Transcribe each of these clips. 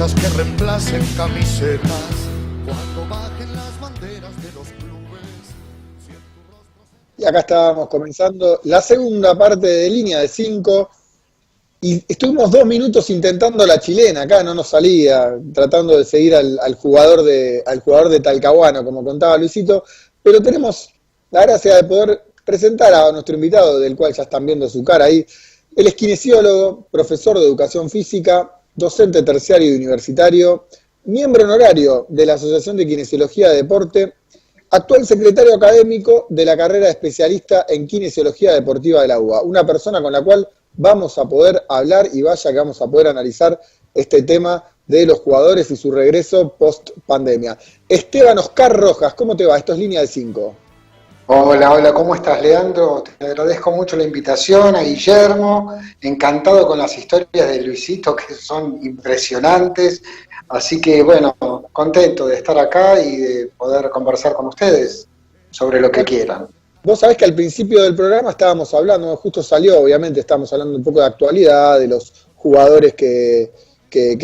luchas que reemplacen camisetas. Cuando bajen las banderas de los clubes. Y acá estábamos comenzando la segunda parte de Línea de 5 y estuvimos 2 minutos intentando la chilena, acá no nos salía, tratando de seguir al jugador de Talcahuano, como contaba Luisito, pero tenemos la gracia de poder presentar a nuestro invitado, del cual ya están viendo su cara ahí. Él es kinesiólogo, profesor de educación física, docente terciario y universitario, miembro honorario de la Asociación de Kinesiología de Deporte, actual secretario académico de la carrera de especialista en Kinesiología Deportiva de la UBA. Una persona con la cual vamos a poder hablar y vaya que vamos a poder analizar este tema de los jugadores y su regreso post pandemia. Esteban Oscar Rojas, ¿cómo te va? Esto es Línea de 5. Hola, ¿cómo estás, Leandro? Te agradezco mucho la invitación, a Guillermo, encantado con las historias de Luisito que son impresionantes, así que bueno, contento de estar acá y de poder conversar con ustedes sobre lo que quieran. Vos sabés que al principio del programa estábamos hablando, justo salió, obviamente, estábamos hablando un poco de actualidad, de los jugadores que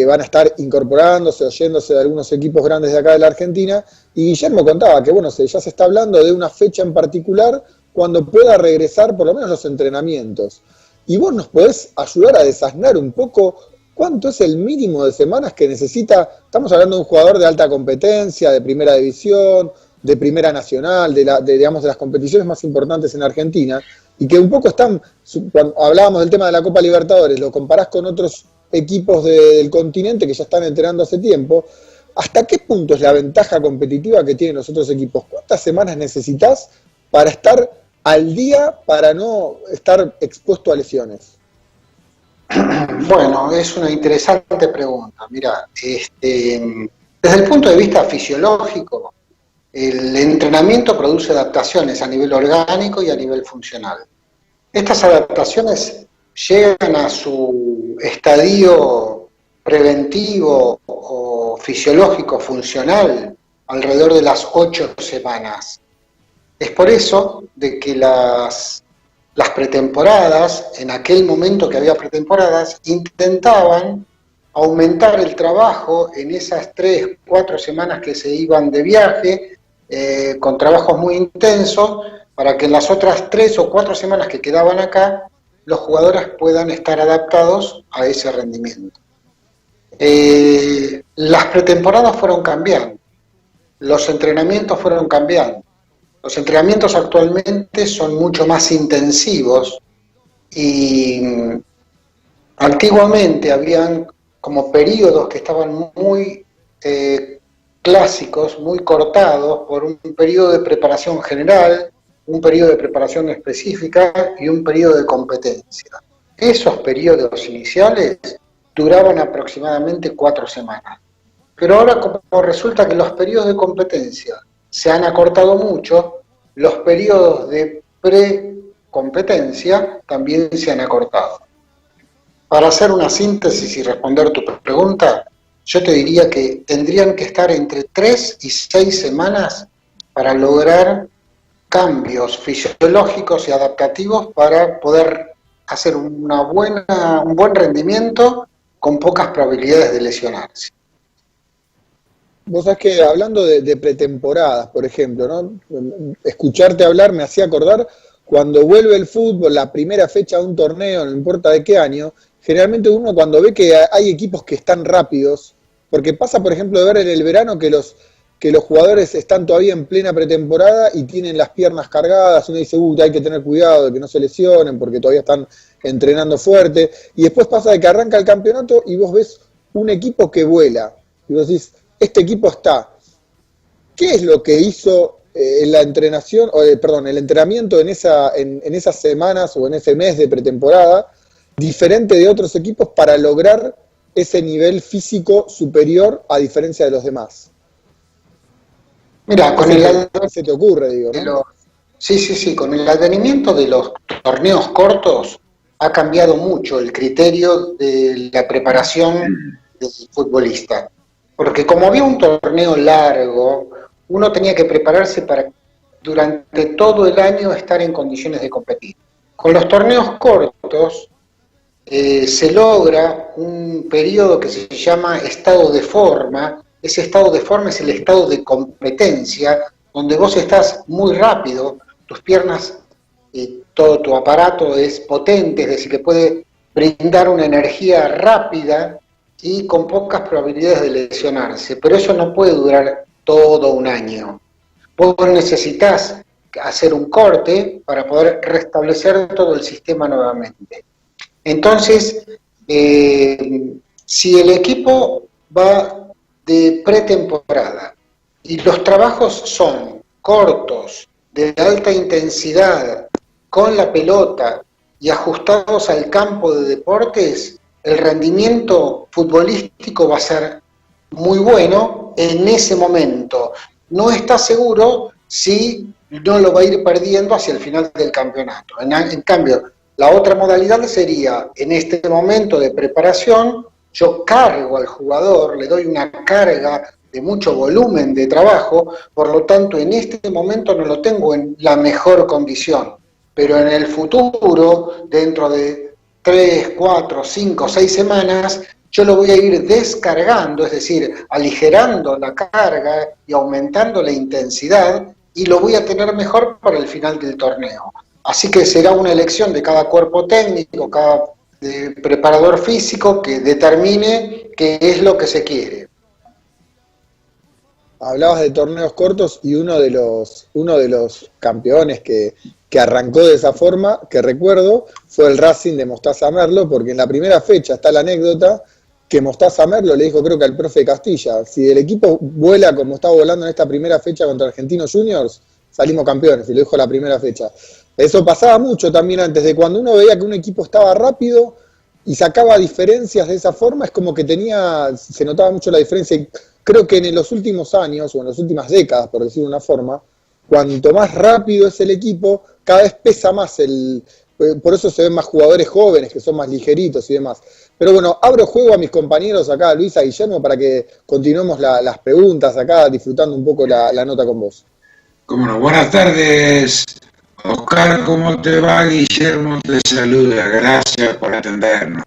van a estar incorporándose o yéndose de algunos equipos grandes de acá de la Argentina, y Guillermo contaba que bueno, ya se está hablando de una fecha en particular cuando pueda regresar por lo menos los entrenamientos. Y vos nos podés ayudar a desasnar un poco cuánto es el mínimo de semanas que necesita. Estamos hablando de un jugador de alta competencia, de primera división, de primera nacional, de las competiciones más importantes en Argentina, y que un poco están, cuando hablábamos del tema de la Copa Libertadores, lo comparás con otros equipos del continente que ya están entrenando hace tiempo. ¿Hasta qué punto es la ventaja competitiva que tienen los otros equipos? ¿Cuántas semanas necesitas para estar al día, para no estar expuesto a lesiones? Bueno, es una interesante pregunta. Mira, desde el punto de vista fisiológico, el entrenamiento produce adaptaciones a nivel orgánico y a nivel funcional. Estas adaptaciones llegan a su estadio preventivo o fisiológico funcional alrededor de las 8 semanas. Es por eso de que las pretemporadas, en aquel momento que había pretemporadas, intentaban aumentar el trabajo en esas 3, 4 semanas que se iban de viaje, con trabajos muy intensos, para que en las otras 3 o 4 semanas que quedaban acá, los jugadores puedan estar adaptados a ese rendimiento. Las pretemporadas fueron cambiando, los entrenamientos fueron cambiando. Los entrenamientos actualmente son mucho más intensivos y antiguamente habían como periodos que estaban muy clásicos, muy cortados por un periodo de preparación general, un periodo de preparación específica y un periodo de competencia. Esos periodos iniciales duraban aproximadamente 4 semanas. Pero ahora, como resulta que los periodos de competencia se han acortado mucho, los periodos de pre-competencia también se han acortado. Para hacer una síntesis y responder tu pregunta, yo te diría que tendrían que estar entre 3 y 6 semanas para lograr cambios fisiológicos y adaptativos para poder hacer un buen rendimiento con pocas probabilidades de lesionarse. Vos sabés que hablando de pretemporadas, por ejemplo, ¿no? Escucharte hablar me hacía acordar cuando vuelve el fútbol, la primera fecha de un torneo, no importa de qué año, generalmente uno cuando ve que hay equipos que están rápidos, porque pasa, por ejemplo, de ver en el verano que los jugadores están todavía en plena pretemporada y tienen las piernas cargadas, uno dice, hay que tener cuidado de que no se lesionen porque todavía están entrenando fuerte, y después pasa de que arranca el campeonato y vos ves un equipo que vuela, y vos decís, este equipo está. ¿Qué es lo que hizo el entrenamiento en esas semanas o en ese mes de pretemporada, diferente de otros equipos para lograr ese nivel físico superior a diferencia de los demás? Mira, con se te ocurre, digo, ¿no? Sí, con el advenimiento de los torneos cortos ha cambiado mucho el criterio de la preparación del futbolista. Porque como había un torneo largo, uno tenía que prepararse para durante todo el año estar en condiciones de competir. Con los torneos cortos, se logra un periodo que se llama estado de forma. Ese estado de forma es el estado de competencia, donde vos estás muy rápido, tus piernas y todo tu aparato es potente, es decir, que puede brindar una energía rápida y con pocas probabilidades de lesionarse, pero eso no puede durar todo un año. Vos necesitas hacer un corte para poder restablecer todo el sistema nuevamente. Entonces, si el equipo va de pretemporada y los trabajos son cortos, de alta intensidad, con la pelota y ajustados al campo de deportes, el rendimiento futbolístico va a ser muy bueno en ese momento. No está seguro si no lo va a ir perdiendo hacia el final del campeonato. En cambio, la otra modalidad sería, en este momento de preparación, yo cargo al jugador, le doy una carga de mucho volumen de trabajo, por lo tanto en este momento no lo tengo en la mejor condición, pero en el futuro, dentro de 3, 4, 5, 6 semanas, yo lo voy a ir descargando, es decir, aligerando la carga y aumentando la intensidad, y lo voy a tener mejor para el final del torneo. Así que será una elección de cada cuerpo técnico, cada preparador físico que determine qué es lo que se quiere. Hablabas de torneos cortos y uno de los campeones que arrancó de esa forma, que recuerdo, fue el Racing de Mostaza Merlo, porque en la primera fecha está la anécdota que Mostaza Merlo le dijo, creo que al profe Castilla, si el equipo vuela como está volando en esta primera fecha contra Argentinos Juniors, salimos campeones, y lo dijo la primera fecha. Eso pasaba mucho también antes, de cuando uno veía que un equipo estaba rápido y sacaba diferencias de esa forma, es como que se notaba mucho la diferencia. Y creo que en los últimos años, o en las últimas décadas, por decirlo de una forma, cuanto más rápido es el equipo, cada vez pesa más por eso se ven más jugadores jóvenes, que son más ligeritos y demás. Pero bueno, abro juego a mis compañeros acá, Luisa, Guillermo, para que continuemos las preguntas acá, disfrutando un poco la nota con vos. Cómo no, buenas tardes, Oscar, ¿cómo te va? Guillermo te saluda, gracias por atendernos.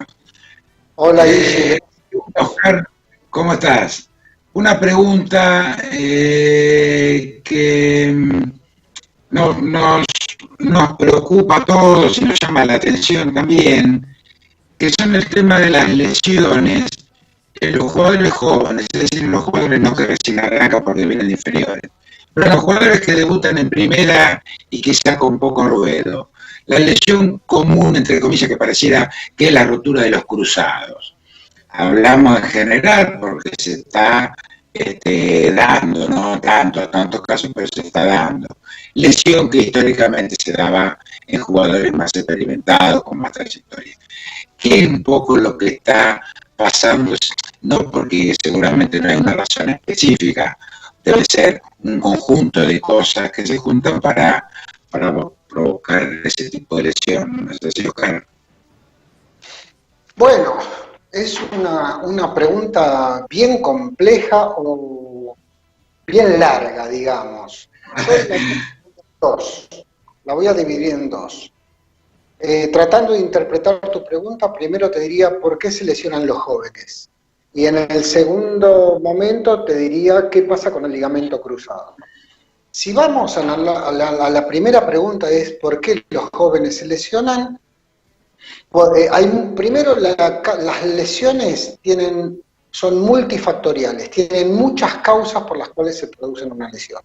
Hola, Guillermo. Oscar, ¿cómo estás? Una pregunta que nos preocupa a todos y nos llama la atención también, que son el tema de las lesiones en los jugadores jóvenes, es decir, los jugadores no que recién arrancan porque vienen de inferiores, pero los jugadores que debutan en primera y que sacan un poco ruedo. La lesión común, entre comillas, que pareciera que es la rotura de los cruzados. Hablamos en general porque se está dando, no tantos casos, pero se está dando. Lesión que históricamente se daba en jugadores más experimentados, con más trayectoria. ¿Qué es un poco lo que está pasando? No porque seguramente no hay una razón específica, debe ser un conjunto de cosas que se juntan para provocar ese tipo de lesión. No sé si Oscar. Bueno, es una pregunta bien compleja o bien larga, digamos. La voy a dividir en dos. Tratando de interpretar tu pregunta, primero te diría por qué se lesionan los jóvenes. Y en el segundo momento te diría qué pasa con el ligamento cruzado. Si vamos a la primera pregunta, es por qué los jóvenes se lesionan. Primero, las lesiones son multifactoriales, tienen muchas causas por las cuales se producen una lesión.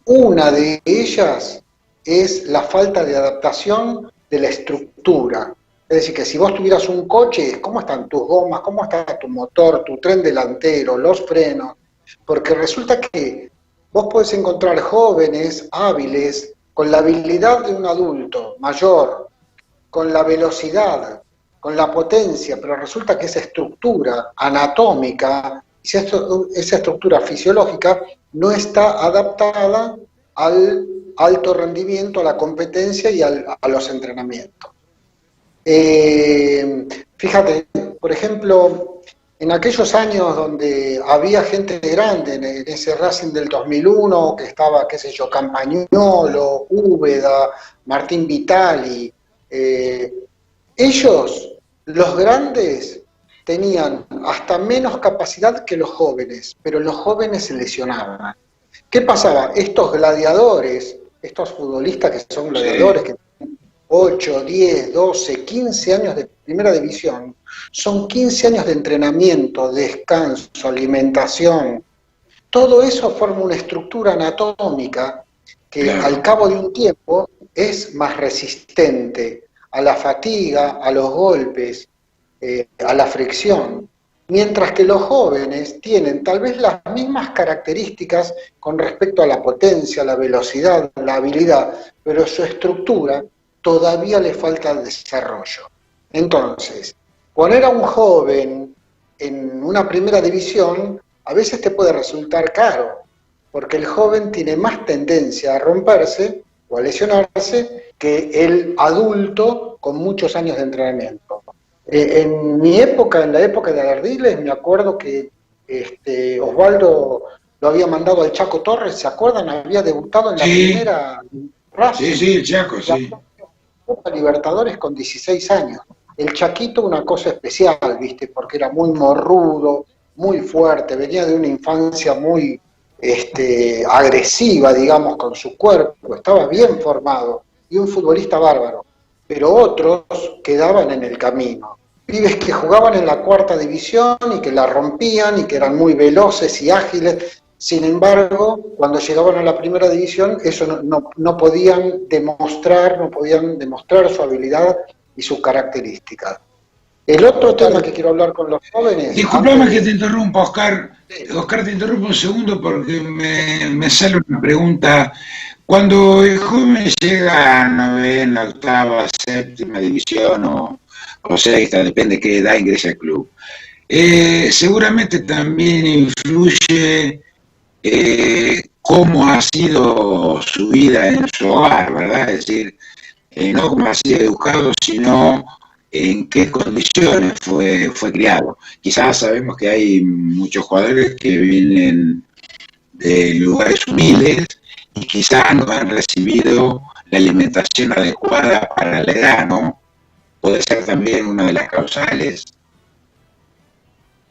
Una de ellas es la falta de adaptación de la estructura. Es decir, que si vos tuvieras un coche, ¿cómo están tus gomas? ¿Cómo está tu motor, tu tren delantero, los frenos? Porque resulta que vos podés encontrar jóvenes hábiles con la habilidad de un adulto mayor, con la velocidad, con la potencia, pero resulta que esa estructura anatómica, esa estructura fisiológica no está adaptada al alto rendimiento, a la competencia y a los entrenamientos. Fíjate, por ejemplo, en aquellos años donde había gente grande, en ese Racing del 2001, que estaba, qué sé yo, Campagnolo, Úbeda, Martín Vitali, ellos Los grandes tenían hasta menos capacidad que los jóvenes, pero los jóvenes se lesionaban. ¿Qué pasaba? Estos gladiadores, estos futbolistas que son gladiadores, que tienen 8, 10, 12, 15 años de primera división, son 15 años de entrenamiento, descanso, alimentación. Todo eso forma una estructura anatómica que al cabo de un tiempo es más resistente a la fatiga, a los golpes, a la fricción, mientras que los jóvenes tienen tal vez las mismas características con respecto a la potencia, la velocidad, la habilidad, pero su estructura todavía le falta desarrollo. Entonces, poner a un joven en una primera división a veces te puede resultar caro, porque el joven tiene más tendencia a romperse o a lesionarse que el adulto con muchos años de entrenamiento. En mi época, en la época de Ardiles, me acuerdo que Osvaldo lo había mandado al Chaco Torres, ¿se acuerdan? Había debutado en la primera Racing. Sí, el Chaco, sí. Copa Libertadores con 16 años. El Chaquito una cosa especial, ¿viste? Porque era muy morrudo, muy fuerte, venía de una infancia muy agresiva, digamos, con su cuerpo, estaba bien formado y un futbolista bárbaro. Pero otros quedaban en el camino. Pibes que jugaban en la cuarta división y que la rompían y que eran muy veloces y ágiles. Sin embargo, cuando llegaban a la primera división, eso no podían demostrar su habilidad y sus características. El otro tema que quiero hablar con los jóvenes... Disculpame que te interrumpa, Oscar. Oscar, te interrumpo un segundo porque me sale una pregunta. Cuando el joven llega a novena, octava, séptima división o sexta, depende de qué edad ingresa al club, seguramente también influye cómo ha sido su vida en su hogar, ¿verdad? Es decir, no cómo ha sido educado, sino en qué condiciones fue criado. Quizás sabemos que hay muchos jugadores que vienen de lugares humildes y quizás no han recibido la alimentación adecuada para la edad, ¿no? Puede ser también una de las causales.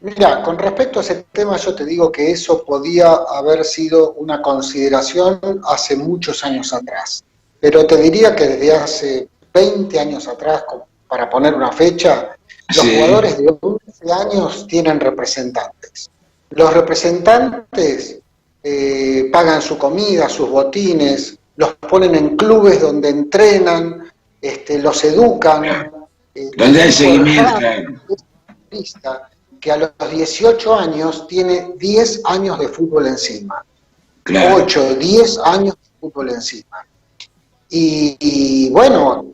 Mira, con respecto a ese tema yo te digo que eso podía haber sido una consideración hace muchos años atrás, pero te diría que desde hace 20 años atrás, para poner una fecha, los jugadores de 11 años tienen representantes. Los representantes pagan su comida, sus botines, los ponen en clubes donde entrenan, los educan. Donde hay seguimiento. Que a los 18 años tiene 10 años de fútbol encima. Claro. 8, 10 años de fútbol encima. Y bueno,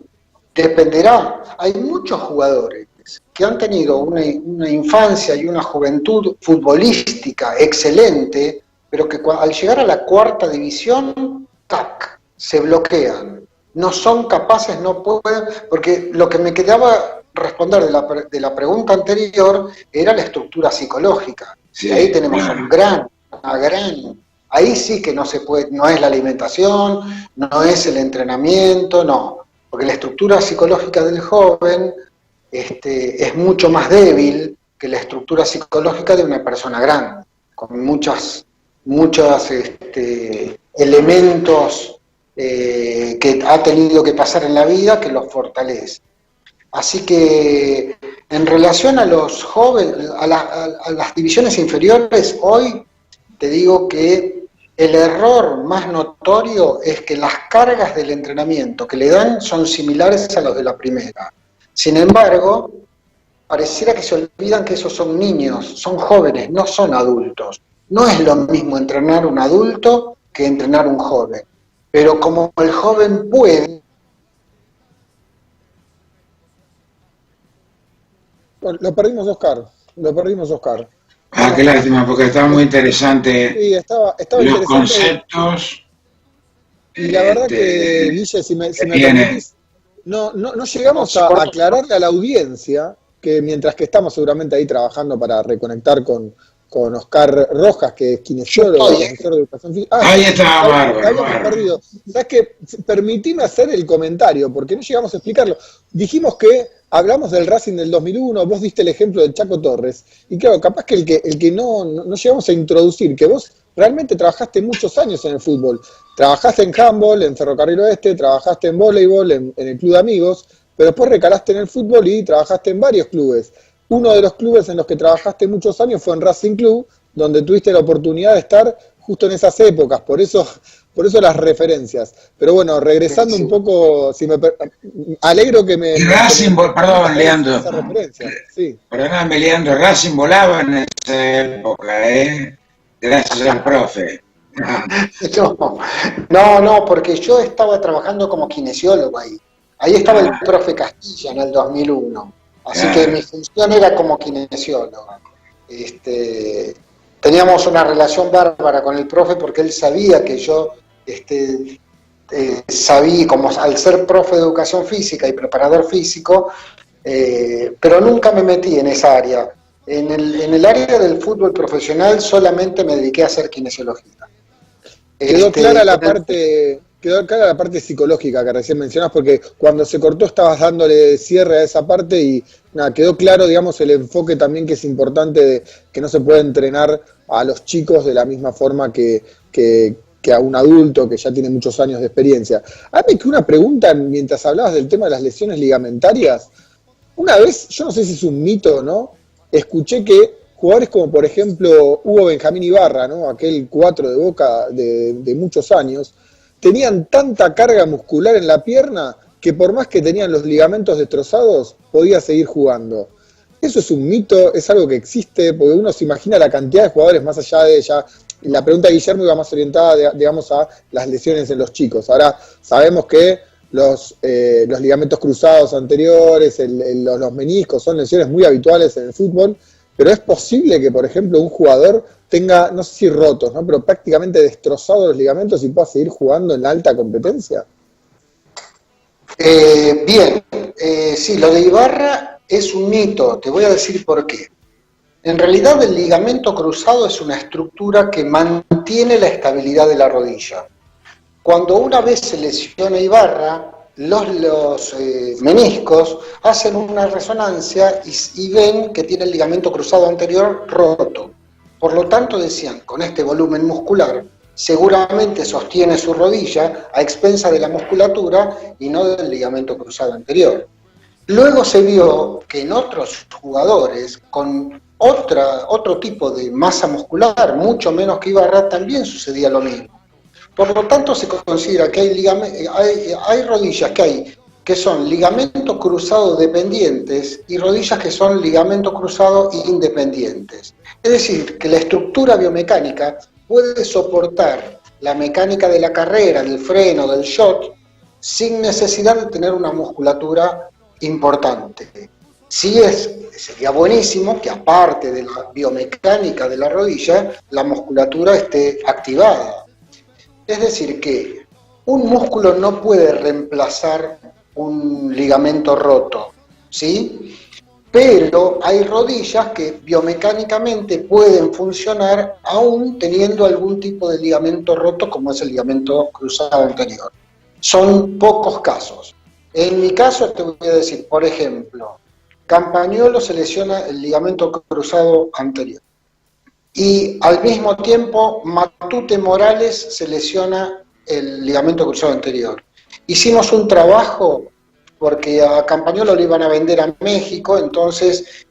dependerá. Hay muchos jugadores que han tenido una infancia y una juventud futbolística excelente, pero que al llegar a la cuarta división, ¡tac!, se bloquean. No son capaces, no pueden, porque lo que me quedaba responder de la pregunta anterior era la estructura psicológica. Sí, y ahí tenemos una gran, ahí sí que no se puede, no es la alimentación, no es el entrenamiento, no, porque la estructura psicológica del joven es mucho más débil que la estructura psicológica de una persona grande, con muchos elementos que ha tenido que pasar en la vida que los fortalece. Así que en relación a los jóvenes, a las divisiones inferiores, hoy te digo que el error más notorio es que las cargas del entrenamiento que le dan son similares a los de la primera. Sin embargo, pareciera que se olvidan que esos son niños, son jóvenes, no son adultos. No es lo mismo entrenar un adulto que entrenar un joven. Pero como el joven puede... Bueno, lo perdimos, Oscar. Ah, qué lástima, porque estaba muy interesante. Sí, estaba los interesante. Conceptos. Y la verdad que, Guille, si me permitís, no llegamos a aclararle a la audiencia que mientras que estamos seguramente ahí trabajando para reconectar con con Oscar Rojas, que es kinesiólogo, profesor de educación física. Ahí está, bárbaro. Habíamos perdido. ¿Sabes qué? Permitime hacer el comentario, porque no llegamos a explicarlo. Dijimos que hablamos del Racing del 2001, vos diste el ejemplo del Chaco Torres, y claro, capaz que el que no llegamos a introducir, que vos realmente trabajaste muchos años en el fútbol. Trabajaste en handball, en Ferrocarril Oeste, trabajaste en voleibol, en el club de amigos, pero después recalaste en el fútbol y trabajaste en varios clubes. Uno de los clubes en los que trabajaste muchos años fue en Racing Club, donde tuviste la oportunidad de estar justo en esas épocas, por eso las referencias. Pero bueno, regresando un poco, alegro que me... Y Racing, perdón, Leandro. Esa referencia, sí. Perdóname, Leandro, Racing volaba en esa época, gracias al profe. No, porque yo estaba trabajando como kinesiólogo ahí. Ahí estaba el profe Castilla en el 2001. Así que mi función era como kinesiólogo. Teníamos una relación bárbara con el profe porque él sabía que yo sabía, como al ser profe de educación física y preparador físico, pero nunca me metí en esa área. En el área del fútbol profesional solamente me dediqué a hacer kinesiología. Quedó clara la parte psicológica que recién mencionás, porque cuando se cortó estabas dándole cierre a esa parte y nada, quedó claro, digamos, el enfoque también que es importante de que no se puede entrenar a los chicos de la misma forma que a un adulto que ya tiene muchos años de experiencia. A mí que una pregunta, mientras hablabas del tema de las lesiones ligamentarias, una vez, yo no sé si es un mito o no, escuché que jugadores como por ejemplo Hugo Benjamín Ibarra, ¿no? Aquel 4 de Boca de muchos años, tenían tanta carga muscular en la pierna que por más que tenían los ligamentos destrozados, podía seguir jugando. ¿Eso es un mito? ¿Es algo que existe? Porque uno se imagina la cantidad de jugadores más allá de ya... La pregunta de Guillermo iba más orientada, digamos, a las lesiones en los chicos. Ahora, sabemos que los ligamentos cruzados anteriores, los meniscos, son lesiones muy habituales en el fútbol, pero es posible que, por ejemplo, un jugador tenga, no sé si rotos, ¿no? Pero prácticamente destrozados los ligamentos y pueda seguir jugando en la alta competencia. Bien, sí, lo de Ibarra es un mito, te voy a decir por qué. En realidad el ligamento cruzado es una estructura que mantiene la estabilidad de la rodilla. Cuando una vez se lesiona Ibarra, los meniscos hacen una resonancia y ven que tiene el ligamento cruzado anterior roto. Por lo tanto decían, con este volumen muscular, seguramente sostiene su rodilla a expensa de la musculatura y no del ligamento cruzado anterior. Luego se vio que en otros jugadores con otro tipo de masa muscular, mucho menos que Ibarra, también sucedía lo mismo. Por lo tanto, se considera que hay rodillas que son ligamentos cruzados dependientes y rodillas que son ligamentos cruzados independientes. Es decir, que la estructura biomecánica puede soportar la mecánica de la carrera, del freno, del shot, sin necesidad de tener una musculatura importante. Sería buenísimo que aparte de la biomecánica de la rodilla, la musculatura esté activada. Es decir, que un músculo no puede reemplazar un ligamento roto, ¿sí? Pero hay rodillas que biomecánicamente pueden funcionar aún teniendo algún tipo de ligamento roto, como es el ligamento cruzado anterior. Son pocos casos. En mi caso te voy a decir, por ejemplo, Campagnolo se lesiona el ligamento cruzado anterior. Y al mismo tiempo, Matute Morales se lesiona el ligamento cruzado anterior. Hicimos un trabajo, porque a Campagnolo lo iban a vender a México, entonces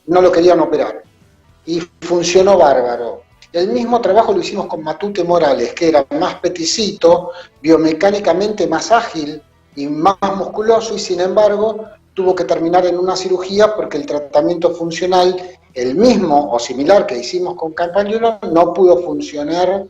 no lo querían operar. Y funcionó bárbaro. El mismo trabajo lo hicimos con Matute Morales, que era más peticito, biomecánicamente más ágil y más musculoso, y sin embargo tuvo que terminar en una cirugía porque el tratamiento funcional, el mismo o similar que hicimos con Campagnolo, no pudo funcionar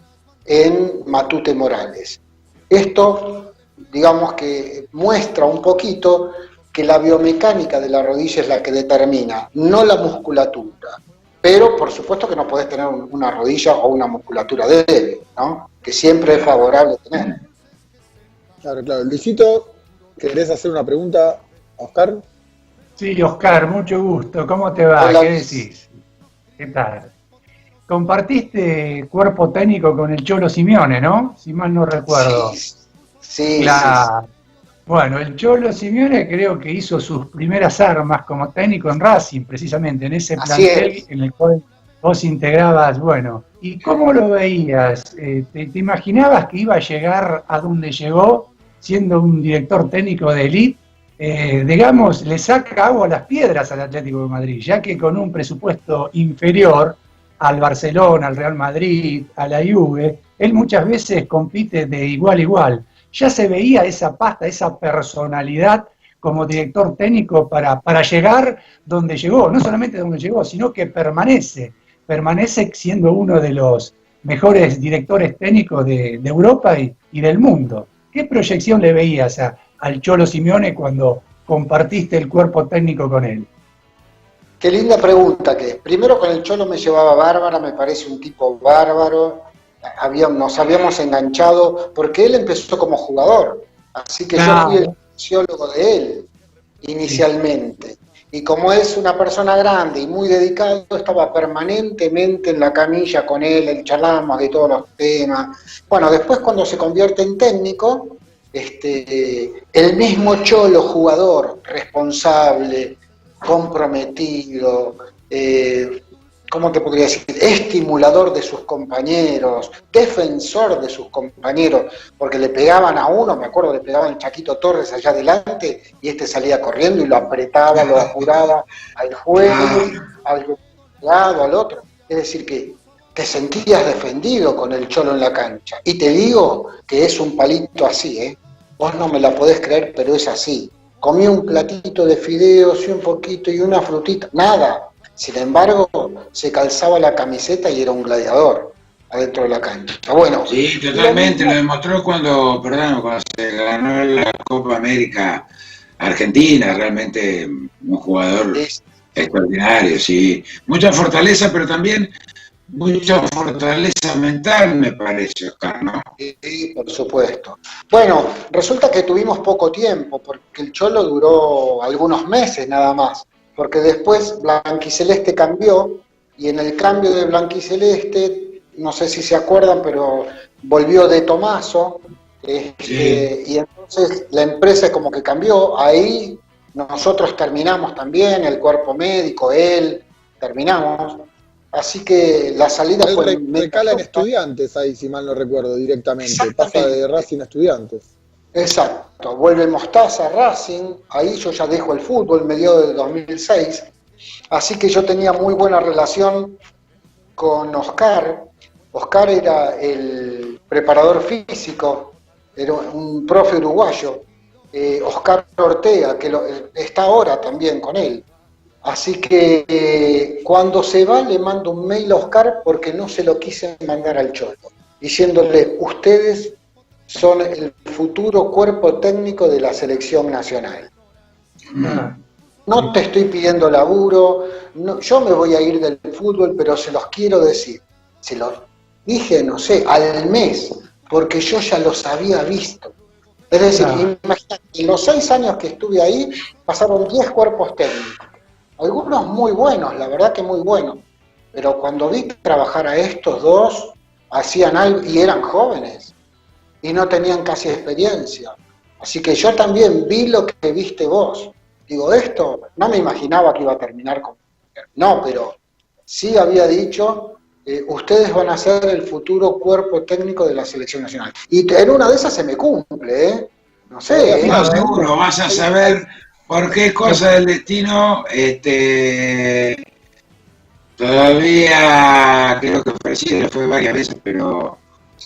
en Matute Morales. Esto, digamos que muestra un poquito que la biomecánica de la rodilla es la que determina, no la musculatura. Pero por supuesto que no podés tener una rodilla o una musculatura débil, ¿no? Que siempre es favorable tener. Claro. Luisito, ¿querés hacer una pregunta a Oscar? Sí, Oscar, mucho gusto. ¿Cómo te va? Hola, ¿Qué Luis. decís? ¿Qué tal? compartiste cuerpo técnico con el Cholo Simeone, ¿no? Si mal no recuerdo. Sí. Bueno, el Cholo Simeone creo que hizo sus primeras armas como técnico en Racing, precisamente, en ese plantel en el cual vos integrabas, bueno. ¿Y cómo lo veías? ¿Te imaginabas que iba a llegar a donde llegó siendo un director técnico de élite? Digamos, le saca agua a las piedras al Atlético de Madrid, ya que con un presupuesto inferior al Barcelona, al Real Madrid, a la Juve, él muchas veces compite de igual a igual. Ya se veía esa pasta, esa personalidad como director técnico para llegar donde llegó, no solamente donde llegó, sino que permanece siendo uno de los mejores directores técnicos de Europa y del mundo. ¿Qué proyección le veías al Cholo Simeone cuando compartiste el cuerpo técnico con él? Qué linda pregunta que es. Primero con el Cholo me llevaba bárbara, me parece un tipo bárbaro. Nos habíamos enganchado porque él empezó como jugador, así que yo fui el fisiólogo de él inicialmente. Y como es una persona grande y muy dedicado, estaba permanentemente en la camilla con él, charlábamos de todos los temas. Bueno, después cuando se convierte en técnico, el mismo Cholo, jugador, responsable, comprometido, ¿cómo te podría decir? Estimulador de sus compañeros, defensor de sus compañeros, porque le pegaban a uno, me acuerdo, le pegaban Chaquito Torres allá adelante, y salía corriendo y lo apretaba, lo apuraba al juez, al lado, al otro. Es decir, que te sentías defendido con el Cholo en la cancha. Y te digo que es un palito así, ¿eh? Vos no me la podés creer, pero es así. Comía un platito de fideos y un poquito y una frutita, nada. Sin embargo, se calzaba la camiseta y era un gladiador adentro de la cancha. Bueno, sí, totalmente, lo demostró cuando se ganó la Copa América Argentina, realmente un jugador extraordinario, sí. Mucha fortaleza, pero también mucha fortaleza mental, me parece, Oscar, ¿no? Sí, por supuesto. Bueno, resulta que tuvimos poco tiempo, porque el Cholo duró algunos meses nada más. Porque después Blanquiceleste cambió, y en el cambio de Blanquiceleste, no sé si se acuerdan, pero volvió De Tomaso, y entonces la empresa como que cambió. Ahí nosotros terminamos también, el cuerpo médico, él, terminamos. Así que la salida fue... Recala en Estudiantes ahí, si mal no recuerdo, directamente. Pasa de Racing a Estudiantes. Exacto, vuelve Mostaza a Racing, ahí yo ya dejo el fútbol, mediados del 2006, así que yo tenía muy buena relación con Oscar. Oscar era el preparador físico, era un profe uruguayo, Oscar Ortega, que está ahora también con él. Así que cuando se va le mando un mail a Oscar porque no se lo quise mandar al Cholo, diciéndole, ustedes son el futuro cuerpo técnico de la selección nacional. No te estoy pidiendo laburo, no, yo me voy a ir del fútbol, pero se los quiero decir. Se los dije, no sé, al mes, porque yo ya los había visto. Es decir, imagínate, en los 6 años que estuve ahí, pasaron 10 cuerpos técnicos. Algunos muy buenos, la verdad que muy buenos. Pero cuando vi trabajar a estos dos, hacían algo, y eran jóvenes. Y no tenían casi experiencia. Así que yo también vi lo que viste vos. Digo, esto no me imaginaba que iba a terminar con... No, pero sí había dicho, ustedes van a ser el futuro cuerpo técnico de la selección nacional. Y en una de esas se me cumple, ¿eh? No sé. No, seguro, vas a saber por qué cosa del destino, todavía creo que fue varias veces, pero...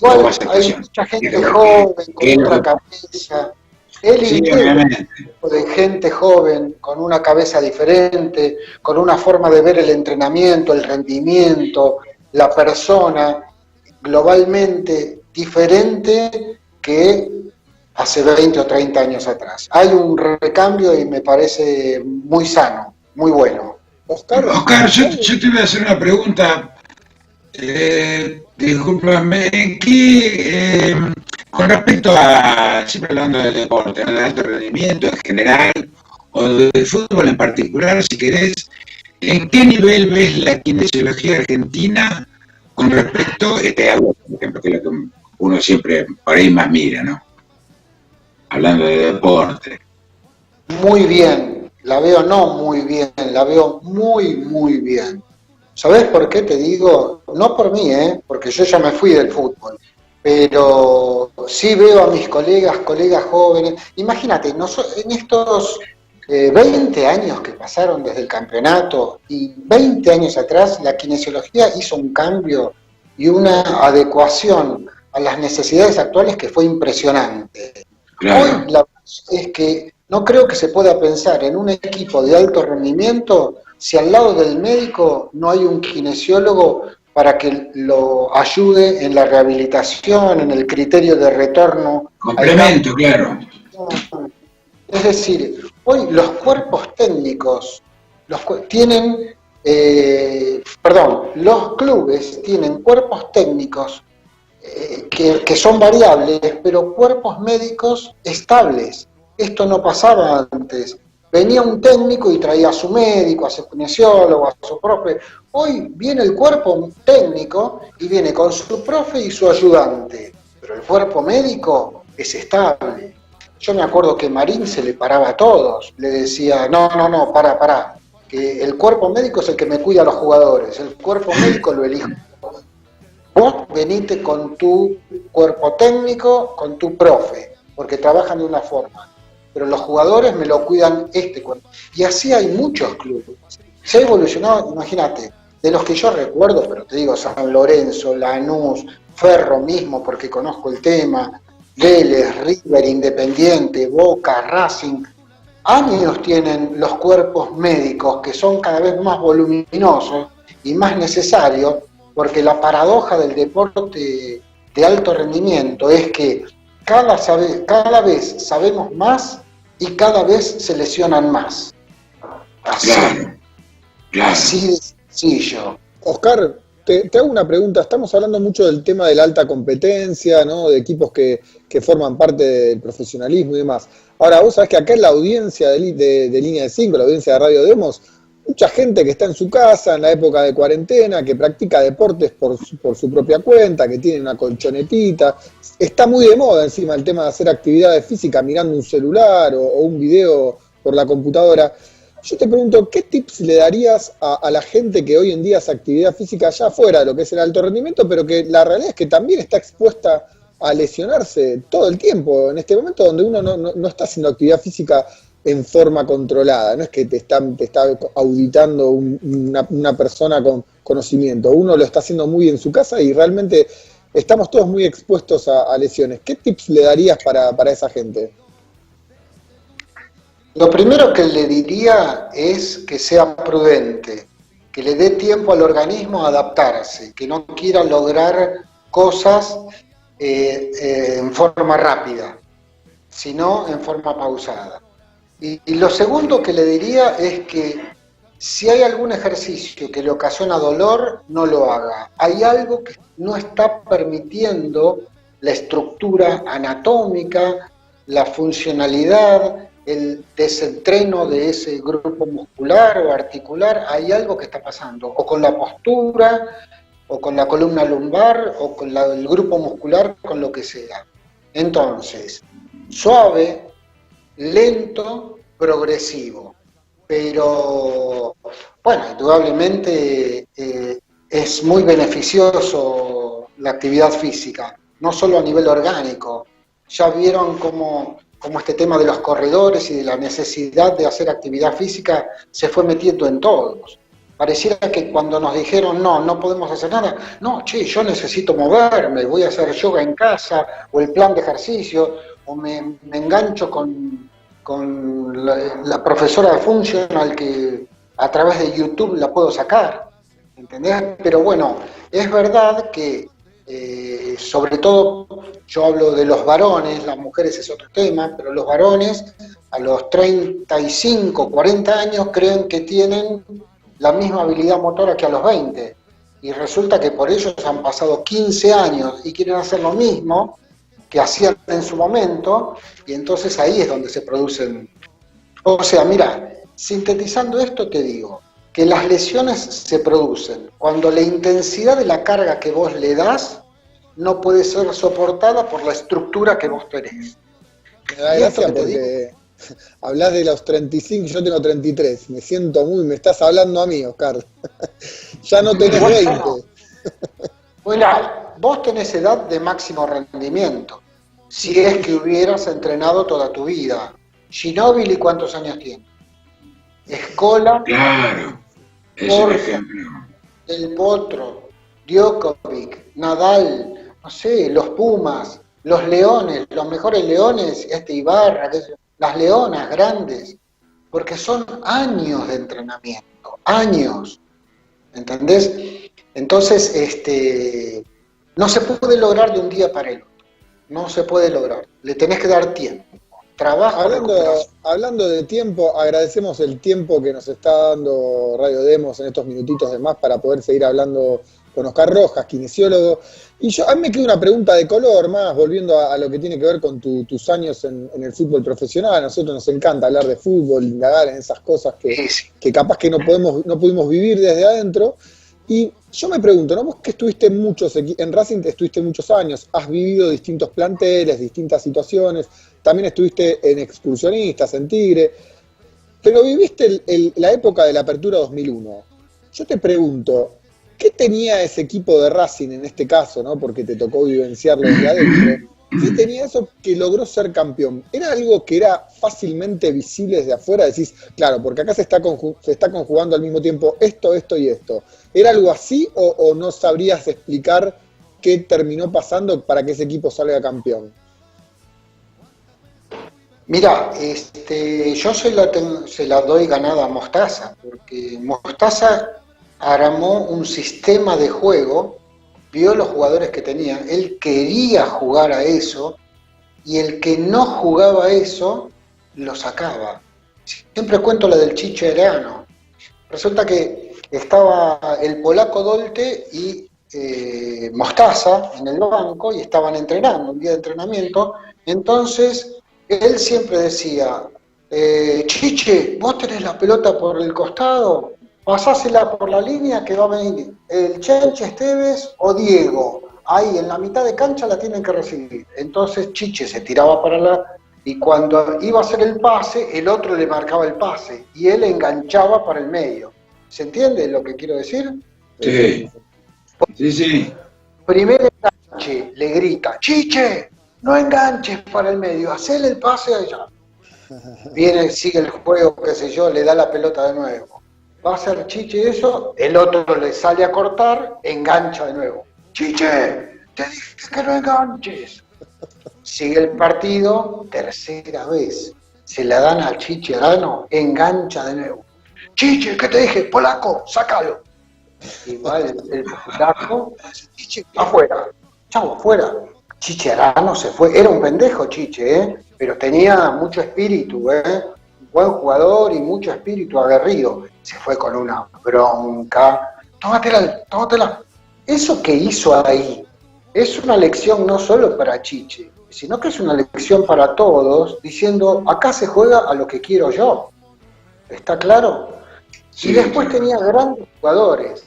Bueno, hay mucha gente joven, con otra cabeza. Él integra de gente joven, con una cabeza diferente, con una forma de ver el entrenamiento, el rendimiento, la persona, globalmente diferente que hace 20 o 30 años atrás. Hay un recambio y me parece muy sano, muy bueno. Oscar, yo te voy a hacer una pregunta. Discúlpame, con respecto a, siempre hablando del deporte, del alto rendimiento en general, o del fútbol en particular, si querés, ¿en qué nivel ves la kinesiología argentina con respecto a algo, por ejemplo, que es lo que uno siempre por ahí más mira, ¿no? Hablando de deporte. Muy bien, la veo no muy bien, la veo muy, muy bien. ¿Sabés por qué te digo? No por mí, porque yo ya me fui del fútbol, pero sí veo a mis colegas jóvenes. Imagínate, en estos 20 años que pasaron desde el campeonato y 20 años atrás, la kinesiología hizo un cambio y una adecuación a las necesidades actuales que fue impresionante. Claro. Hoy la verdad es que no creo que se pueda pensar en un equipo de alto rendimiento si al lado del médico no hay un kinesiólogo para que lo ayude en la rehabilitación, en el criterio de retorno. Complemento, claro. Es decir, hoy los cuerpos técnicos los clubes tienen cuerpos técnicos que son variables, pero cuerpos médicos estables. Esto no pasaba antes. Venía un técnico y traía a su médico, a su kinesiólogo, a su profe. Hoy viene el cuerpo técnico y viene con su profe y su ayudante. Pero el cuerpo médico es estable. Yo me acuerdo que Marín se le paraba a todos. Le decía, no, pará. Que el cuerpo médico es el que me cuida a los jugadores. El cuerpo médico lo elijo. Vos venite con tu cuerpo técnico, con tu profe, porque trabajan de una forma. Pero los jugadores me lo cuidan este cuerpo. Y así hay muchos clubes. Se ha evolucionado, imagínate, de los que yo recuerdo, pero te digo, San Lorenzo, Lanús, Ferro mismo, porque conozco el tema, Vélez, River, Independiente, Boca, Racing, años tienen los cuerpos médicos que son cada vez más voluminosos y más necesarios, porque la paradoja del deporte de alto rendimiento es que cada vez sabemos más y cada vez se lesionan más. Así, Claro. Así de sencillo. Oscar, te hago una pregunta. Estamos hablando mucho del tema de la alta competencia, ¿no? De equipos que forman parte del profesionalismo y demás. Ahora, vos sabés que acá en la audiencia de Línea de 5, la audiencia de Radio Demos, mucha gente que está en su casa en la época de cuarentena, que practica deportes por su propia cuenta, que tiene una colchonetita. Está muy de moda encima el tema de hacer actividades físicas mirando un celular o un video por la computadora. Yo te pregunto, ¿qué tips le darías a la gente que hoy en día hace actividad física ya fuera de lo que es el alto rendimiento, pero que la realidad es que también está expuesta a lesionarse todo el tiempo, en este momento donde uno no está haciendo actividad física en forma controlada? No es que te está auditando una persona con conocimiento, uno lo está haciendo muy en su casa y realmente estamos todos muy expuestos a lesiones. ¿Qué tips le darías para esa gente? Lo primero que le diría es que sea prudente, que le dé tiempo al organismo a adaptarse, que no quiera lograr cosas en forma rápida, sino en forma pausada. Y lo segundo que le diría es que si hay algún ejercicio que le ocasiona dolor, no lo haga. Hay algo que no está permitiendo la estructura anatómica, la funcionalidad, el desentreno de ese grupo muscular o articular. Hay algo que está pasando, o con la postura, o con la columna lumbar, o con el grupo muscular, con lo que sea. Entonces, suave, lento, progresivo. Pero, bueno, indudablemente es muy beneficioso la actividad física, no solo a nivel orgánico. Ya vieron cómo este tema de los corredores y de la necesidad de hacer actividad física se fue metiendo en todos. Pareciera que cuando nos dijeron no podemos hacer nada, yo necesito moverme, voy a hacer yoga en casa, o el plan de ejercicio, o me engancho con la profesora de Funcional que a través de YouTube la puedo sacar, ¿entendés? Pero bueno, es verdad que sobre todo, yo hablo de los varones, las mujeres es otro tema, pero los varones a los 35, 40 años creen que tienen la misma habilidad motora que a los 20, y resulta que por ellos han pasado 15 años y quieren hacer lo mismo que hacían en su momento, y entonces ahí es donde se producen. O sea, mira, sintetizando esto te digo, que las lesiones se producen cuando la intensidad de la carga que vos le das no puede ser soportada por la estructura que vos tenés. Me da gracia porque hablás de los 35, yo tengo 33, me siento me estás hablando a mí, Oscar. Ya no tenés 20. Bueno, vos tenés edad de máximo rendimiento, si es que hubieras entrenado toda tu vida. Ginóbili, ¿cuántos años tiene? Escola, claro, es el ejemplo. Del Potro, Djokovic, Nadal, no sé, los Pumas, los Leones, los mejores Leones, Ibarra, las Leonas grandes, porque son años de entrenamiento, años, ¿entendés? Entonces, no se puede lograr de un día para el otro, no se puede lograr, le tenés que dar tiempo. Hablando de tiempo, agradecemos el tiempo que nos está dando Radio Demos en estos minutitos de más para poder seguir hablando con Oscar Rojas, kinesiólogo. Y a mí me queda una pregunta de color más, volviendo a lo que tiene que ver con tus años en el fútbol profesional. A nosotros nos encanta hablar de fútbol, indagar en esas cosas que capaz que no pudimos vivir desde adentro. Y yo me pregunto, ¿no? Vos que estuviste en Racing estuviste muchos años, has vivido distintos planteles, distintas situaciones, también estuviste en Excursionistas, en Tigre, pero viviste la época de la Apertura 2001. Yo te pregunto, ¿qué tenía ese equipo de Racing en este caso, ¿no? Porque te tocó vivenciarlo desde adentro? ¿Qué tenía eso que logró ser campeón? ¿Era algo que era fácilmente visible desde afuera? Decís, claro, porque acá se está conjugando al mismo tiempo esto y esto. ¿Era algo así o no sabrías explicar qué terminó pasando para que ese equipo salga campeón? Mira, yo se la doy ganada a Mostaza, porque Mostaza armó un sistema de juego, vio los jugadores que tenía, él quería jugar a eso, y el que no jugaba a eso, lo sacaba. Siempre cuento la del Chiche Erano. Resulta que estaba el polaco Dolte y Mostaza en el banco, y estaban entrenando, un día de entrenamiento. Entonces él siempre decía, Chiche, vos tenés la pelota por el costado, pasásela por la línea que va a venir el Chenche Esteves o Diego, ahí en la mitad de cancha la tienen que recibir. Entonces Chiche se tiraba y cuando iba a hacer el pase, el otro le marcaba el pase y él enganchaba para el medio. ¿Se entiende lo que quiero decir? Sí, sí. Primer enganche, le grita, Chiche, no enganches para el medio, hacele el pase allá. Viene, sigue el juego, qué sé yo, le da la pelota de nuevo. Va a hacer Chiche eso, el otro le sale a cortar, engancha de nuevo. Chiche, te dije que no enganches. Sigue el partido, tercera vez. Se la dan al Chiche Erano, engancha de nuevo. Chiche, ¿qué te dije? Polaco, sácalo. Y va el polaco, Chiche, afuera. Chau, afuera. Chiche Erano se fue. Era un pendejo Chiche, pero tenía mucho espíritu, un buen jugador y mucho espíritu aguerrido. Se fue con una bronca. Tómatela. Eso que hizo ahí es una lección no solo para Chiche, sino que es una lección para todos, diciendo, acá se juega a lo que quiero yo. ¿Está claro? Sí, y después tenía grandes jugadores,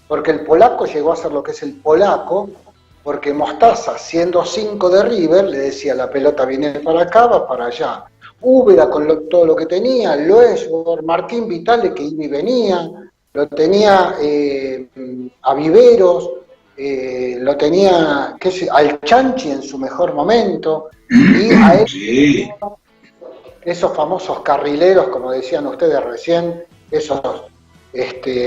porque el polaco llegó a ser lo que es el polaco, porque Mostaza, siendo 5 de River, le decía, la pelota viene para acá, va para allá. Úbeda con todo lo que tenía, Loesbor, Martín Vitale, que iba y venía, lo tenía a Viveros, lo tenía al Chanchi en su mejor momento, y a él, sí, esos famosos carrileros, como decían ustedes recién,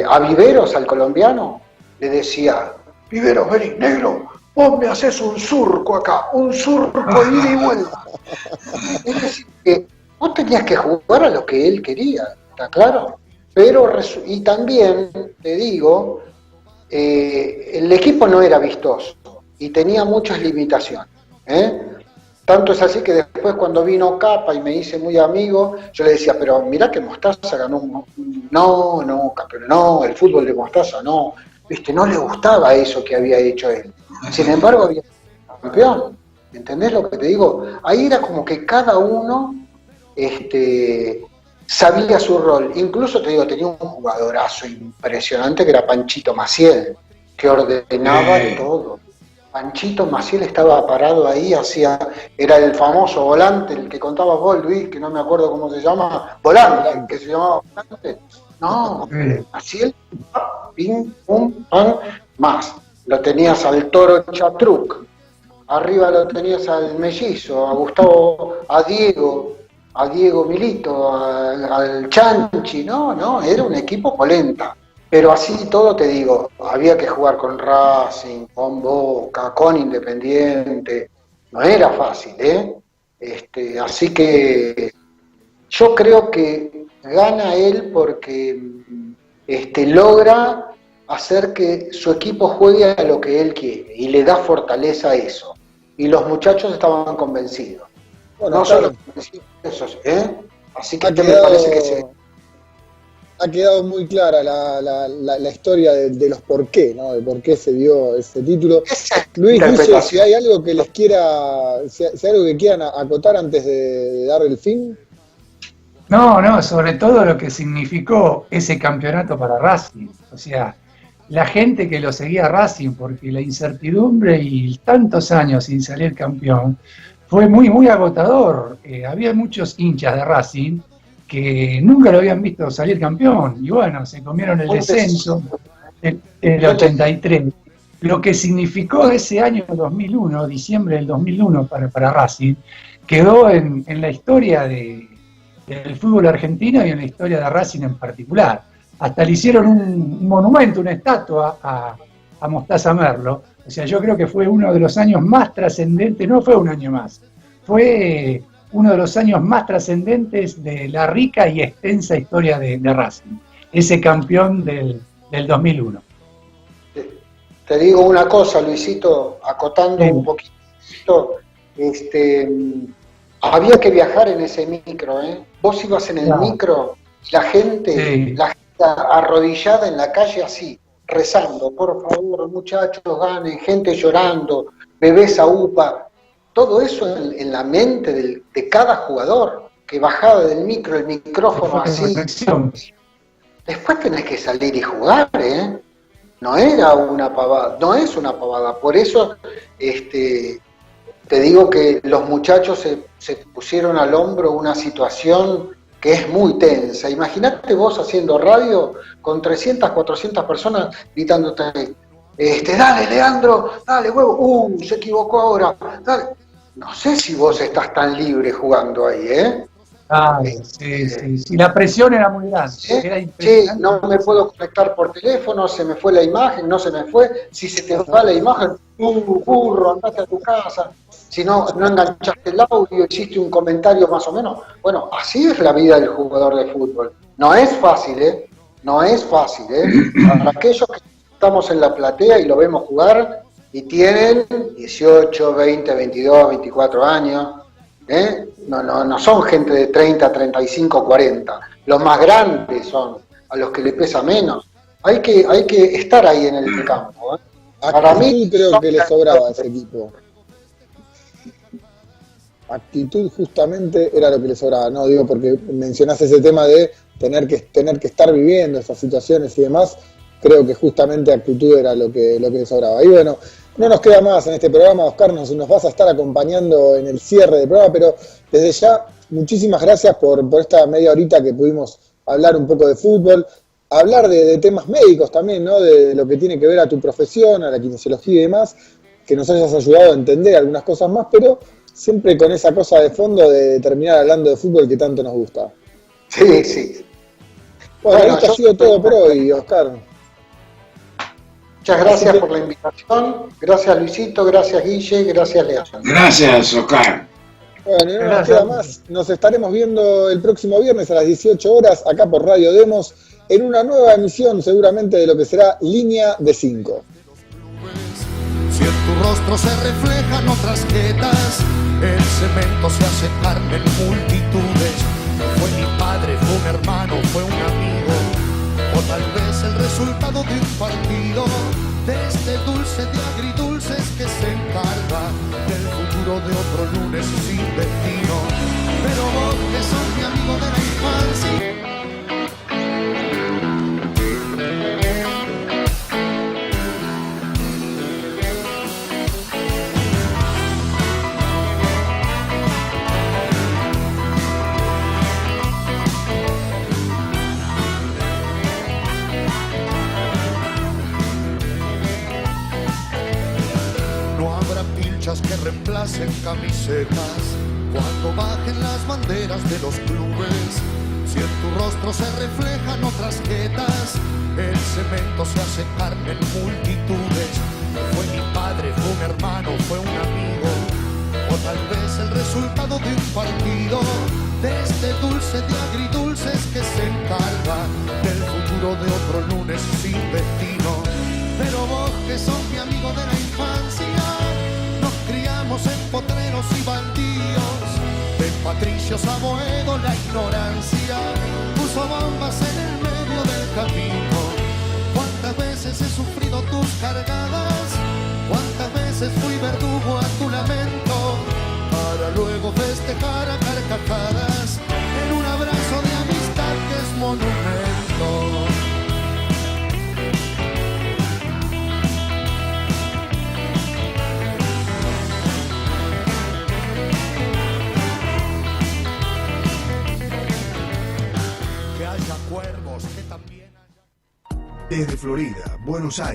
a Viveros, al colombiano, le decía, Viveros, vení, negro, vos me haces un surco acá, un surco ida y vuelta. Es decir, que vos tenías que jugar a lo que él quería, ¿está claro? Pero, y también, te digo, el equipo no era vistoso y tenía muchas limitaciones. Tanto es así que después cuando vino Capa y me hice muy amigo, yo le decía, pero mirá que Mostaza ganó no, campeón, no, el fútbol de Mostaza no, viste, no le gustaba eso que había hecho él. Sin embargo, había sido campeón. ¿Entendés lo que te digo? Ahí era como que cada uno sabía su rol. Incluso te digo, tenía un jugadorazo impresionante que era Panchito Maciel, que ordenaba todo. Panchito Maciel estaba parado ahí, era el famoso volante, el que contaba vos, Luis, que no me acuerdo cómo se llama, volante, que se llamaba volante. No, Maciel, pim, pum, pam, más. Lo tenías al Toro Chatruc, arriba lo tenías al Mellizo, a Gustavo, a Diego Milito, al Chanchi, no, era un equipo polenta. Pero así todo te digo, había que jugar con Racing, con Boca, con Independiente, no era fácil, así que yo creo que gana él porque logra hacer que su equipo juegue a lo que él quiere y le da fortaleza a eso. Y los muchachos estaban convencidos. Bueno, no solo convencidos, así que me parece que se... Ha quedado muy clara la historia de los por qué, ¿no? De por qué se dio ese título. Luis, si hay algo que les si hay algo que quieran acotar antes de dar el fin. No, sobre todo lo que significó ese campeonato para Racing. O sea, la gente que lo seguía a Racing, porque la incertidumbre y tantos años sin salir campeón fue muy, muy agotador. Había muchos hinchas de Racing que nunca lo habían visto salir campeón, y bueno, se comieron el descenso del 83. Lo que significó ese año 2001, diciembre del 2001 para Racing, quedó en la historia del fútbol argentino y en la historia de Racing en particular. Hasta le hicieron un monumento, una estatua a Mostaza Merlo. O sea, yo creo que fue uno de los años más trascendentes, no fue un año más, fue uno de los años más trascendentes de la rica y extensa historia de Racing, ese campeón del 2001. Te digo una cosa, Luisito, acotando un poquito, había que viajar en ese micro, Vos ibas en el micro, la gente arrodillada en la calle así, rezando, por favor, muchachos, ganen, gente llorando, bebés a UPA. Todo eso en la mente de cada jugador que bajaba del micro, el micrófono así. Después tenés que salir y jugar, No era una pavada, no es una pavada. Por eso te digo que los muchachos se pusieron al hombro una situación que es muy tensa. Imagínate vos haciendo radio con 300, 400 personas gritándote, dale Leandro, dale huevo, se equivocó ahora, dale. No sé si vos estás tan libre jugando ahí, Sí, la presión era muy grande. Sí, no me puedo conectar por teléfono, se me fue la imagen, no se me fue. Si se te va la imagen, burro, andate a tu casa. Si no enganchaste el audio, hiciste un comentario más o menos. Bueno, así es la vida del jugador de fútbol. No es fácil, No es fácil, Para aquellos que estamos en la platea y lo vemos jugar y tienen 18, 20, 22, 24 años, No son gente de 30, 35, 40. Los más grandes son a los que le pesa menos. Hay que estar ahí en el campo. Para mí creo que le sobraba a ese equipo. Actitud justamente era lo que le sobraba, no digo porque mencionaste ese tema de tener que estar viviendo esas situaciones y demás, creo que justamente actitud era lo que le sobraba. Y bueno, no nos queda más en este programa, Oscar, nos vas a estar acompañando en el cierre del programa, pero desde ya, muchísimas gracias por esta media horita que pudimos hablar un poco de fútbol, hablar de temas médicos también, ¿no? De lo que tiene que ver a tu profesión, a la kinesiología y demás, que nos hayas ayudado a entender algunas cosas más, pero siempre con esa cosa de fondo de terminar hablando de fútbol que tanto nos gusta. Sí. Bueno, esto ha sido todo por hoy, Oscar. Muchas gracias por la invitación. Gracias, Luisito. Gracias, Guille. Gracias, Leandro. Gracias, Oscar. Bueno, no nos queda más. Nos estaremos viendo el próximo viernes a las 18 horas acá por Radio Demos en una nueva emisión seguramente de lo que será Línea de 5. Si en tu rostro se reflejan otras jetas, el cemento se hace carne en multitudes. No fue mi padre, fue un hermano, fue un amigo, o tal vez el resultado de un partido, de este dulce de agridulces que se encarga del futuro de otro lunes sin destino. Pero vos que sos mi amigo de la infancia, en camisetas, cuando bajen las banderas de los clubes, si en tu rostro se reflejan otras jetas, el cemento se hace carne en multitudes. Fue mi padre, fue un hermano, fue un amigo, o tal vez el resultado de un partido, de este dulce de agridulces que se encarga del futuro de otro lunes sin destino. Pero vos que sos mi amigo de la infancia, nos criamos en potreros y baldíos, de patricios a Boedo la ignorancia puso bombas en el medio del camino. Cuántas veces he sufrido tus cargadas, cuántas veces fui verdugo a tu lamento, para luego festejar a carcajadas en un abrazo de amistad que es monumento. Que haya cuervos, que también haya... Desde Florida, Buenos Aires.